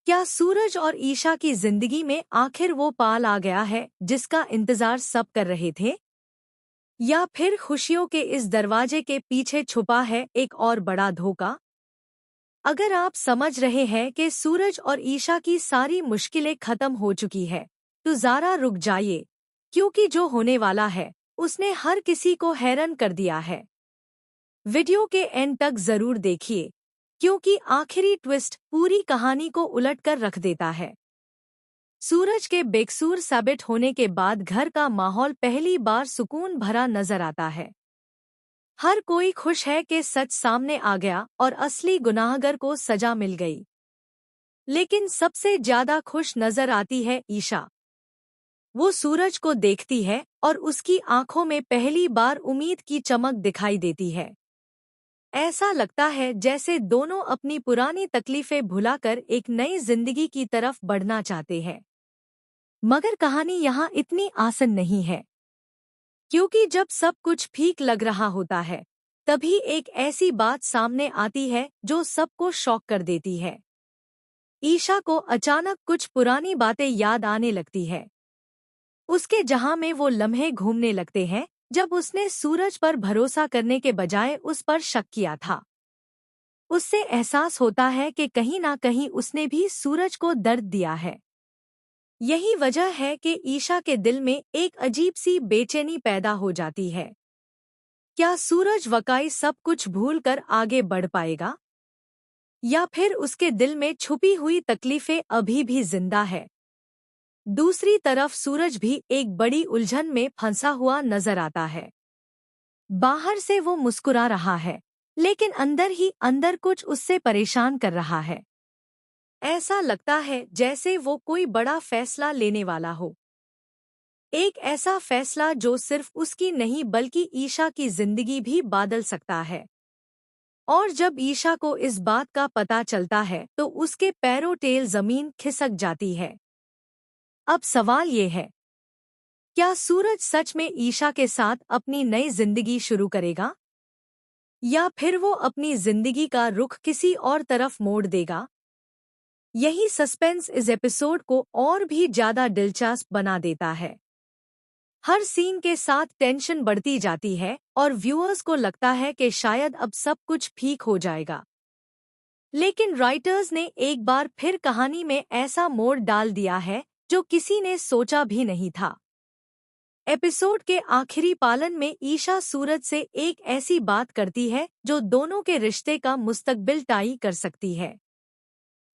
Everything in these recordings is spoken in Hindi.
क्या सूरज और ईशा की जिंदगी में आखिर वो पल आ गया है जिसका इंतजार सब कर रहे थे? या फिर खुशियों के इस दरवाजे के पीछे छुपा है एक और बड़ा धोखा? अगर आप समझ रहे हैं कि सूरज और ईशा की सारी मुश्किलें खत्म हो चुकी है, तो ज़रा रुक जाइए, क्योंकि जो होने वाला है उसने हर किसी को हैरान कर दिया है। वीडियो के एंड तक जरूर देखिए, क्योंकि आखिरी ट्विस्ट पूरी कहानी को उलटकर रख देता है। सूरज के बेकसूर साबित होने के बाद घर का माहौल पहली बार सुकून भरा नजर आता है। हर कोई खुश है कि सच सामने आ गया और असली गुनाहगार को सजा मिल गई। लेकिन सबसे ज्यादा खुश नजर आती है ईशा। वो सूरज को देखती है और उसकी आंखों में पहली बार उम्मीद की चमक दिखाई देती है। ऐसा लगता है जैसे दोनों अपनी पुरानी तकलीफें भुलाकर एक नई जिंदगी की तरफ बढ़ना चाहते हैं। मगर कहानी यहाँ इतनी आसान नहीं है, क्योंकि जब सब ठीक ठीक लग रहा होता है, तभी एक ऐसी बात सामने आती है जो सबको शॉक कर देती है। ईशा को अचानक कुछ पुरानी बातें याद आने लगती है। उसके जहां में वो लम्हे घूमने लगते हैं जब उसने सूरज पर भरोसा करने के बजाय उस पर शक किया था। उससे एहसास होता है कि कहीं ना कहीं उसने भी सूरज को दर्द दिया है। यही वजह है कि ईशा के दिल में एक अजीब सी बेचैनी पैदा हो जाती है। क्या सूरज वाकई सब कुछ भूलकर आगे बढ़ पाएगा, या फिर उसके दिल में छुपी हुई तकलीफें अभी भी जिंदा है? दूसरी तरफ सूरज भी एक बड़ी उलझन में फंसा हुआ नजर आता है। बाहर से वो मुस्कुरा रहा है, लेकिन अंदर ही अंदर कुछ उससे परेशान कर रहा है। ऐसा लगता है जैसे वो कोई बड़ा फैसला लेने वाला हो। एक ऐसा फैसला जो सिर्फ उसकी नहीं बल्कि ईशा की जिंदगी भी बदल सकता है। और जब ईशा को इस बात का पता चलता है तो उसके पैरों टेल जमीन खिसक जाती है। अब सवाल ये है, क्या सूरज सच में ईशा के साथ अपनी नई जिंदगी शुरू करेगा, या फिर वो अपनी जिंदगी का रुख किसी और तरफ मोड़ देगा? यही सस्पेंस इस एपिसोड को और भी ज्यादा दिलचस्प बना देता है। हर सीन के साथ टेंशन बढ़ती जाती है और व्यूअर्स को लगता है कि शायद अब सब कुछ ठीक हो जाएगा। लेकिन राइटर्स ने एक बार फिर कहानी में ऐसा मोड़ डाल दिया है जो किसी ने सोचा भी नहीं था। एपिसोड के आखिरी पालन में ईशा सूरज से एक ऐसी बात करती है जो दोनों के रिश्ते का मुस्तकबिल तय कर सकती है।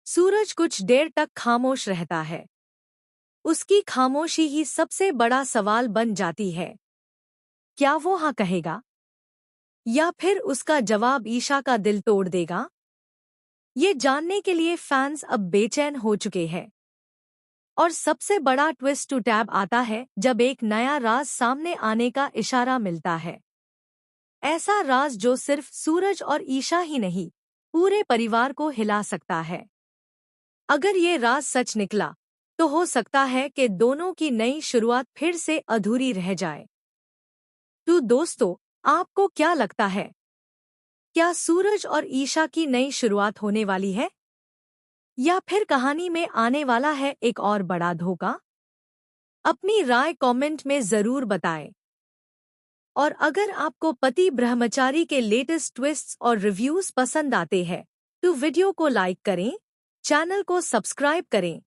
सूरज कुछ देर तक खामोश रहता है। उसकी खामोशी ही सबसे बड़ा सवाल बन जाती है। क्या वो हाँ कहेगा, या फिर उसका जवाब ईशा का दिल तोड़ देगा? ये जानने के लिए फैंस अब बेचैन हो चुके हैं। और सबसे बड़ा ट्विस्ट टू टैब आता है जब एक नया राज सामने आने का इशारा मिलता है। ऐसा राज जो सिर्फ सूरज और ईशा ही नहीं, पूरे परिवार को हिला सकता है। अगर ये राज सच निकला, तो हो सकता है कि दोनों की नई शुरुआत फिर से अधूरी रह जाए। तो दोस्तों, आपको क्या लगता है? क्या सूरज और ईशा की नई शुरुआत होने वाली है, या फिर कहानी में आने वाला है एक और बड़ा धोखा? अपनी राय कमेंट में जरूर बताएं। और अगर आपको पति ब्रह्मचारी के लेटेस्ट ट्विस्ट्स और रिव्यूज पसंद आते हैं, तो वीडियो को लाइक करें, चैनल को सब्सक्राइब करें